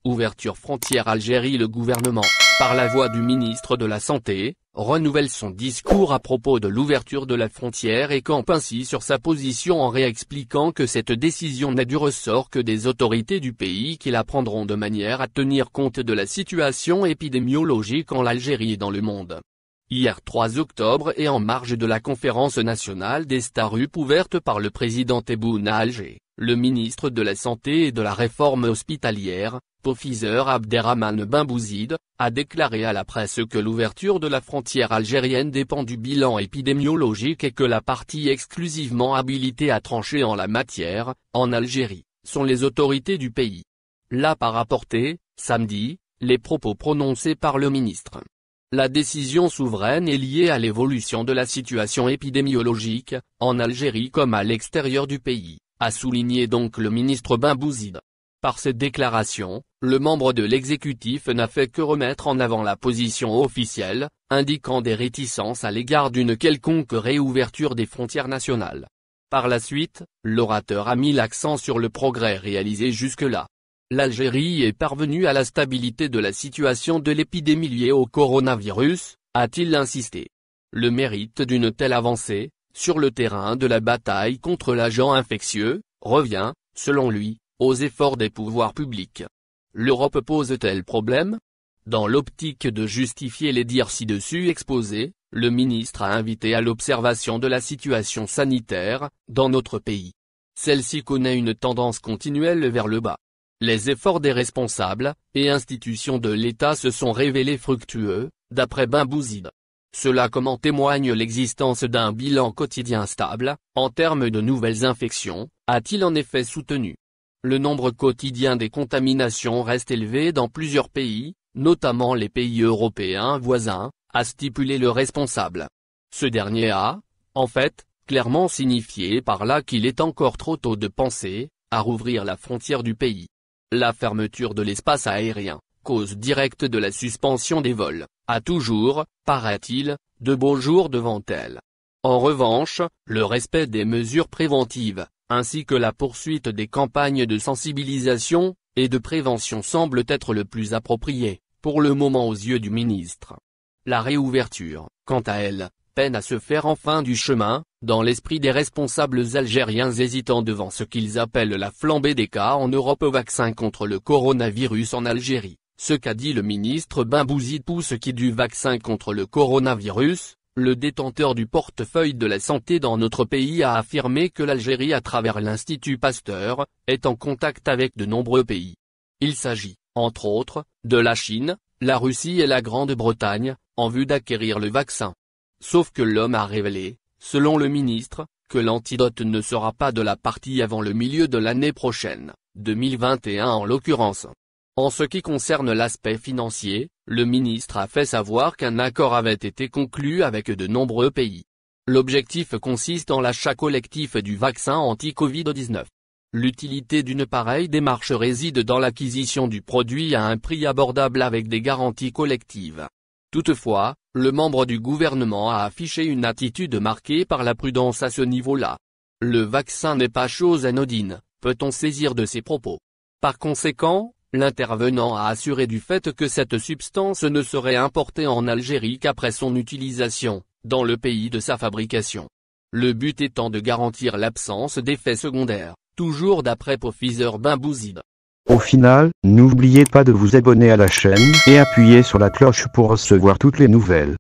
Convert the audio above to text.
Ouverture frontière Algérie. Le gouvernement, par la voix du ministre de la Santé, renouvelle son discours à propos de l'ouverture de la frontière et campe ainsi sur sa position en réexpliquant que cette décision n'est du ressort que des autorités du pays qui la prendront de manière à tenir compte de la situation épidémiologique en Algérie et dans le monde. Hier 3 octobre et en marge de la conférence nationale des Starup ouverte par le président Tebboune à Alger, le ministre de la Santé et de la Réforme hospitalière, Professeur Abderrahmane Benbouzid, a déclaré à la presse que l'ouverture de la frontière algérienne dépend du bilan épidémiologique et que la partie exclusivement habilitée à trancher en la matière, en Algérie, sont les autorités du pays. Là par rapporté, samedi, les propos prononcés par le ministre. La décision souveraine est liée à l'évolution de la situation épidémiologique, en Algérie comme à l'extérieur du pays, a souligné donc le ministre Benbouzid. Par cette déclaration, le membre de l'exécutif n'a fait que remettre en avant la position officielle, indiquant des réticences à l'égard d'une quelconque réouverture des frontières nationales. Par la suite, l'orateur a mis l'accent sur le progrès réalisé jusque-là. L'Algérie est parvenue à la stabilité de la situation de l'épidémie liée au coronavirus, a-t-il insisté. Le mérite d'une telle avancée, sur le terrain de la bataille contre l'agent infectieux, revient, selon lui, aux efforts des pouvoirs publics. L'Europe pose-t-elle problème? Dans l'optique de justifier les dires ci-dessus exposés, le ministre a invité à l'observation de la situation sanitaire, dans notre pays. Celle-ci connaît une tendance continuelle vers le bas. Les efforts des responsables et institutions de l'État se sont révélés fructueux, d'après Benbouzid. Cela comme en témoigne l'existence d'un bilan quotidien stable, en termes de nouvelles infections, a-t-il en effet soutenu. Le nombre quotidien des contaminations reste élevé dans plusieurs pays, notamment les pays européens voisins, a stipulé le responsable. Ce dernier a, en fait, clairement signifié par là qu'il est encore trop tôt de penser à rouvrir la frontière du pays. La fermeture de l'espace aérien, cause directe de la suspension des vols, a toujours, paraît-il, de beaux jours devant elle. En revanche, le respect des mesures préventives, ainsi que la poursuite des campagnes de sensibilisation et de prévention semblent être le plus approprié, pour le moment aux yeux du ministre. La réouverture, quant à elle, peine à se faire enfin du chemin, dans l'esprit des responsables algériens hésitant devant ce qu'ils appellent la flambée des cas en Europe au vaccin contre le coronavirus en Algérie. Ce qu'a dit le ministre Benbouzid pousse qui du vaccin contre le coronavirus, le détenteur du portefeuille de la santé dans notre pays a affirmé que l'Algérie à travers l'Institut Pasteur, est en contact avec de nombreux pays. Il s'agit, entre autres, de la Chine, la Russie et la Grande-Bretagne, en vue d'acquérir le vaccin. Sauf que l'homme a révélé, selon le ministre, que l'antidote ne sera pas de la partie avant le milieu de l'année prochaine, 2021 en l'occurrence. En ce qui concerne l'aspect financier, le ministre a fait savoir qu'un accord avait été conclu avec de nombreux pays. L'objectif consiste en l'achat collectif du vaccin anti-Covid-19. L'utilité d'une pareille démarche réside dans l'acquisition du produit à un prix abordable avec des garanties collectives. Toutefois, le membre du gouvernement a affiché une attitude marquée par la prudence à ce niveau-là. Le vaccin n'est pas chose anodine, peut-on saisir de ses propos. Par conséquent, l'intervenant a assuré du fait que cette substance ne serait importée en Algérie qu'après son utilisation, dans le pays de sa fabrication. Le but étant de garantir l'absence d'effets secondaires, toujours d'après Professeur Benbouzid. Au final, n'oubliez pas de vous abonner à la chaîne et appuyer sur la cloche pour recevoir toutes les nouvelles.